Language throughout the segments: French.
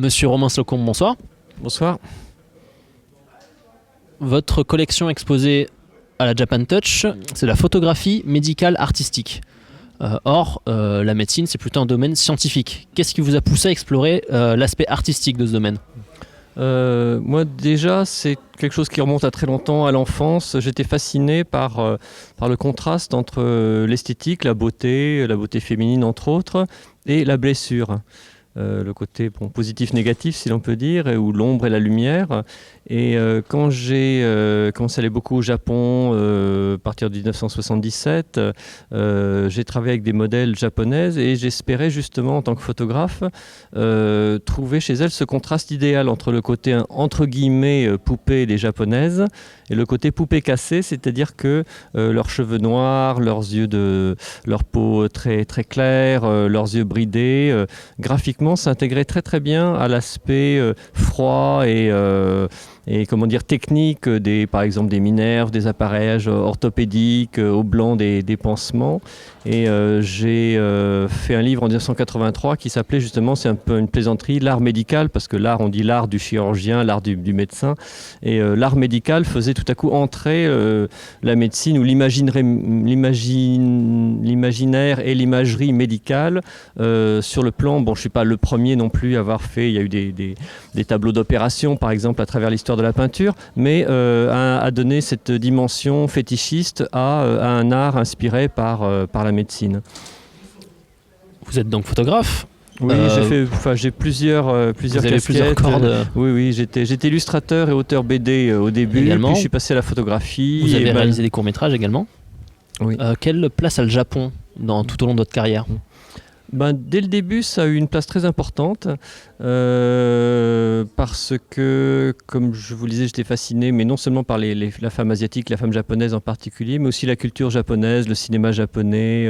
Monsieur Romain Slocombe, bonsoir. Bonsoir. Votre collection exposée à la Japan Touch, c'est la photographie médicale artistique. Or, la médecine, c'est plutôt un domaine scientifique. Qu'est-ce qui vous a poussé à explorer l'aspect artistique de ce domaine ? Moi déjà, c'est quelque chose qui remonte à très longtemps, à l'enfance. J'étais fasciné par le contraste entre l'esthétique, la beauté féminine entre autres, et la blessure. Le côté positif-négatif, si l'on peut dire, ou l'ombre et la lumière. Et quand j'ai commencé à aller beaucoup au Japon, à partir de 1977, j'ai travaillé avec des modèles japonaises et j'espérais justement, en tant que photographe, trouver chez elles ce contraste idéal entre le côté, entre guillemets, poupée des japonaises et le côté poupée cassée, c'est-à-dire que leurs cheveux noirs, leur peau très, très claire, leurs yeux bridés, graphiquement, s'intégrait très très bien à l'aspect froid et comment dire technique par exemple des minerves, des appareillages orthopédiques, au blanc des pansements. Et j'ai fait un livre en 1983 qui s'appelait justement, c'est un peu une plaisanterie, l'art médical, parce que l'art, on dit l'art du chirurgien, l'art du médecin, et l'art médical faisait tout à coup entrer la médecine ou l'imaginaire et l'imagerie médicale sur le plan. Bon, je ne suis pas le premier non plus à avoir fait, il y a eu des tableaux d'opération par exemple à travers l'histoire de la peinture, mais à donner cette dimension fétichiste à un art inspiré par la médecine. Vous êtes donc photographe ? Oui, j'ai plusieurs casquettes. Plusieurs cordes. Oui, j'étais illustrateur et auteur BD au début, également, puis je suis passé à la photographie. Vous avez réalisé des courts-métrages également. Oui. Quelle place a le Japon tout au long de votre carrière ? Dès le début, ça a eu une place très importante parce que, comme je vous le disais, j'étais fasciné, mais non seulement par la femme asiatique, la femme japonaise en particulier, mais aussi la culture japonaise, le cinéma japonais,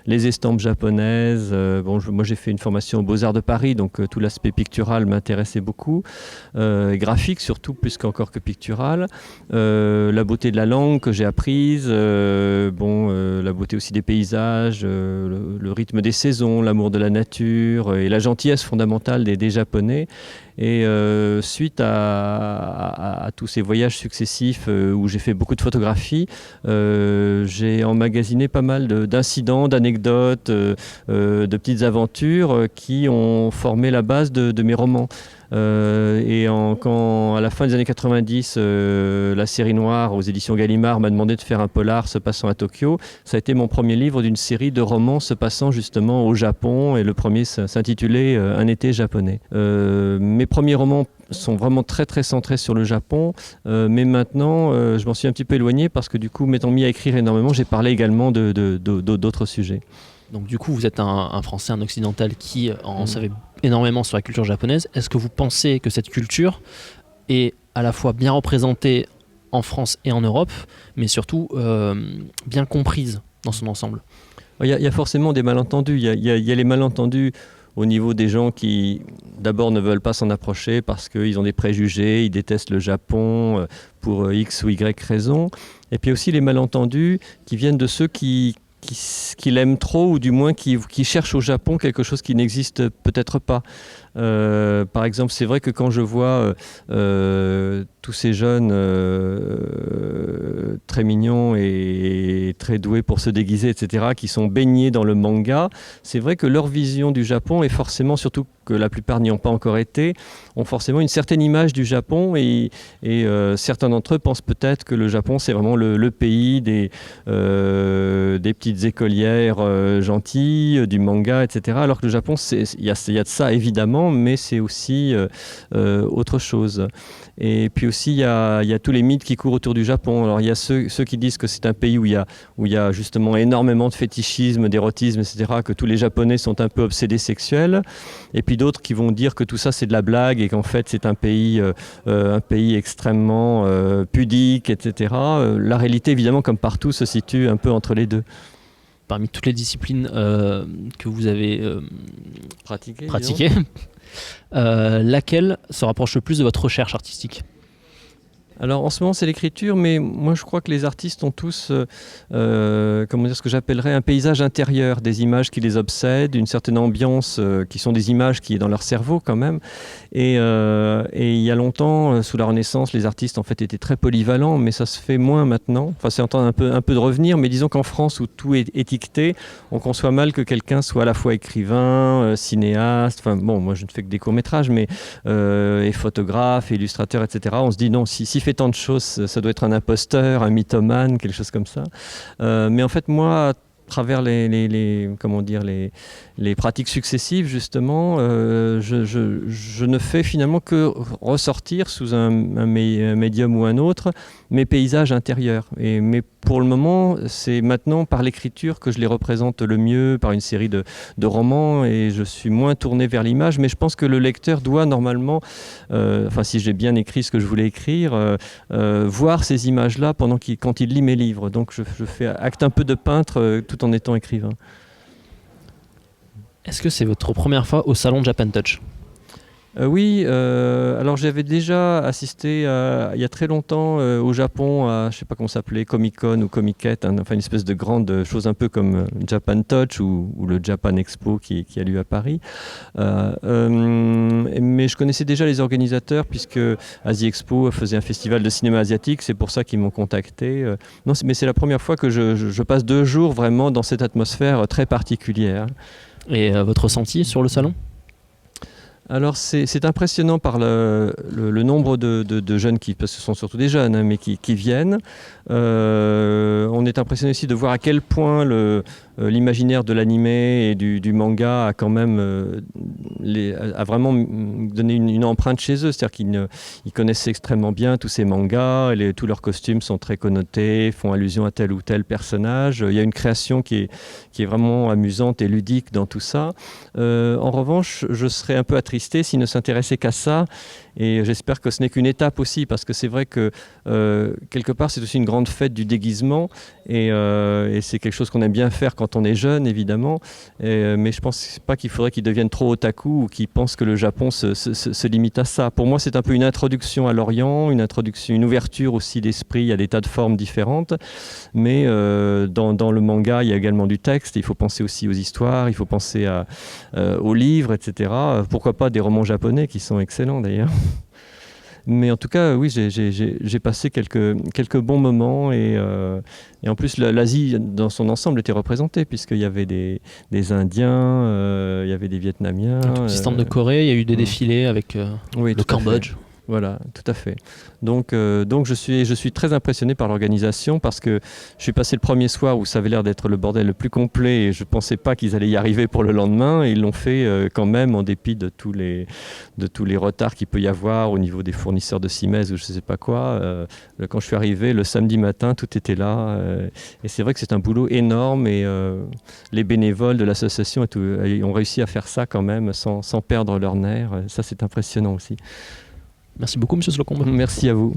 les estampes japonaises. Moi, j'ai fait une formation aux Beaux-Arts de Paris, donc tout l'aspect pictural m'intéressait beaucoup, graphique surtout, plus qu'encore que pictural. La beauté de la langue que j'ai apprise, la beauté aussi des paysages, le rythme des saisons, l'amour de la nature et la gentillesse fondamentale des Japonais. Et suite à tous ces voyages successifs où j'ai fait beaucoup de photographies, j'ai emmagasiné pas mal d'incidents, d'anecdotes, de petites aventures qui ont formé la base de mes romans. Quand à la fin des années 90, la série Noire aux éditions Gallimard m'a demandé de faire un polar se passant à Tokyo, ça a été mon premier livre d'une série de romans se passant justement au Japon, et le premier s'intitulait Un été japonais. Mes premiers romans sont vraiment très très centrés sur le Japon, mais maintenant je m'en suis un petit peu éloigné parce que du coup, m'étant mis à écrire énormément, j'ai parlé également d'autres sujets. Donc du coup, vous êtes un Français, un occidental qui en savait énormément sur la culture japonaise. Est-ce que vous pensez que cette culture est à la fois bien représentée en France et en Europe, mais surtout bien comprise dans son ensemble ? Il y a forcément des malentendus. Il y a les malentendus au niveau des gens qui, d'abord, ne veulent pas s'en approcher parce qu'ils ont des préjugés, ils détestent le Japon pour X ou Y raison. Et puis aussi les malentendus qui viennent de ceux qui l'aiment trop, ou du moins qui cherchent au Japon quelque chose qui n'existe peut-être pas. Par exemple, c'est vrai que quand je vois tous ces jeunes très mignons et très doués pour se déguiser, etc., qui sont baignés dans le manga, c'est vrai que leur vision du Japon est forcément, surtout que la plupart n'y ont pas encore été, ont forcément une certaine image du Japon, et certains d'entre eux pensent peut-être que le Japon, c'est vraiment le pays des petites écolières gentilles, du manga, etc., alors que le Japon, il y a de ça évidemment, mais c'est aussi autre chose. Et puis aussi, il y a tous les mythes qui courent autour du Japon. Alors, il y a ceux qui disent que c'est un pays où il y a justement énormément de fétichisme, d'érotisme, etc., que tous les Japonais sont un peu obsédés sexuels. Et puis d'autres qui vont dire que tout ça, c'est de la blague et qu'en fait, c'est un pays extrêmement pudique, etc. La réalité, évidemment, comme partout, se situe un peu entre les deux. Parmi toutes les disciplines que vous avez pratiquées, laquelle se rapproche le plus de votre recherche artistique ? Alors en ce moment c'est l'écriture, mais moi je crois que les artistes ont tous comment dire, ce que j'appellerais un paysage intérieur, des images qui les obsèdent, une certaine ambiance qui sont des images qui est dans leur cerveau quand même. Et il y a longtemps, sous la Renaissance, les artistes en fait étaient très polyvalents, mais ça se fait moins maintenant. Enfin c'est en train un peu de revenir, mais disons qu'en France où tout est étiqueté, on conçoit mal que quelqu'un soit à la fois écrivain, cinéaste, enfin bon moi je ne fais que des courts-métrages, mais et photographe, illustrateur, etc. On se dit non, s'il fait tant de choses, ça doit être un imposteur, un mythomane, quelque chose comme ça. Mais en fait, moi, à travers comment dire, les pratiques successives, justement, je ne fais finalement que ressortir sous un médium ou un autre mes paysages intérieurs. Mais pour le moment, c'est maintenant par l'écriture que je les représente le mieux, par une série de romans, et je suis moins tourné vers l'image, mais je pense que le lecteur doit normalement, enfin si j'ai bien écrit ce que je voulais écrire, voir ces images-là quand il lit mes livres. Donc je fais acte un peu de peintre tout en étant écrivain. Est-ce que c'est votre première fois au salon Japan Touch ? Oui, alors j'avais déjà assisté il y a très longtemps au Japon à, je ne sais pas comment ça s'appelait, Comic-Con ou Comiquette, enfin une espèce de grande chose un peu comme Japan Touch ou le Japan Expo qui a lieu à Paris. Mais je connaissais déjà les organisateurs puisque Asie Expo faisait un festival de cinéma asiatique, c'est pour ça qu'ils m'ont contacté. Non, mais c'est la première fois que je passe 2 jours vraiment dans cette atmosphère très particulière. Et votre ressenti sur le salon ? Alors c'est impressionnant par le nombre de jeunes parce que ce sont surtout des jeunes, hein, mais qui viennent. On est impressionné aussi de voir à quel point l'imaginaire de l'animé et du manga a quand même a vraiment donné une empreinte chez eux. C'est-à-dire qu'ils connaissent extrêmement bien tous ces mangas, tous leurs costumes sont très connotés, font allusion à tel ou tel personnage. Il y a une création qui est vraiment amusante et ludique dans tout ça. En revanche, je serais un peu attristé s'ils ne s'intéressaient qu'à ça. Et j'espère que ce n'est qu'une étape aussi, parce que c'est vrai que quelque part c'est aussi une grande fête du déguisement et c'est quelque chose qu'on aime bien faire quand on est jeune évidemment, mais je ne pense pas qu'il faudrait qu'ils deviennent trop otaku ou qu'ils pensent que le Japon se limite à ça. Pour moi c'est un peu une introduction à l'Orient, une ouverture aussi d'esprit à des tas de formes différentes, mais dans le manga il y a également du texte, il faut penser aussi aux histoires, il faut penser aux livres, etc. Pourquoi pas des romans japonais qui sont excellents d'ailleurs. Mais en tout cas, oui, j'ai passé quelques bons moments et en plus l'Asie dans son ensemble était représentée puisqu'il y avait des Indiens, il y avait des Vietnamiens. Un tout petit stand de Corée, il y a eu des défilés avec le Cambodge. Voilà, tout à fait. Donc je suis très impressionné par l'organisation parce que je suis passé le premier soir où ça avait l'air d'être le bordel le plus complet et je ne pensais pas qu'ils allaient y arriver pour le lendemain et ils l'ont fait quand même en dépit de tous les retards qu'il peut y avoir au niveau des fournisseurs de Siemens ou je ne sais pas quoi. Quand je suis arrivé le samedi matin, tout était là et c'est vrai que c'est un boulot énorme et les bénévoles de l'association ont réussi à faire ça quand même sans perdre leur nerf. Ça c'est impressionnant aussi. Merci beaucoup, Monsieur Slocombe. Merci à vous.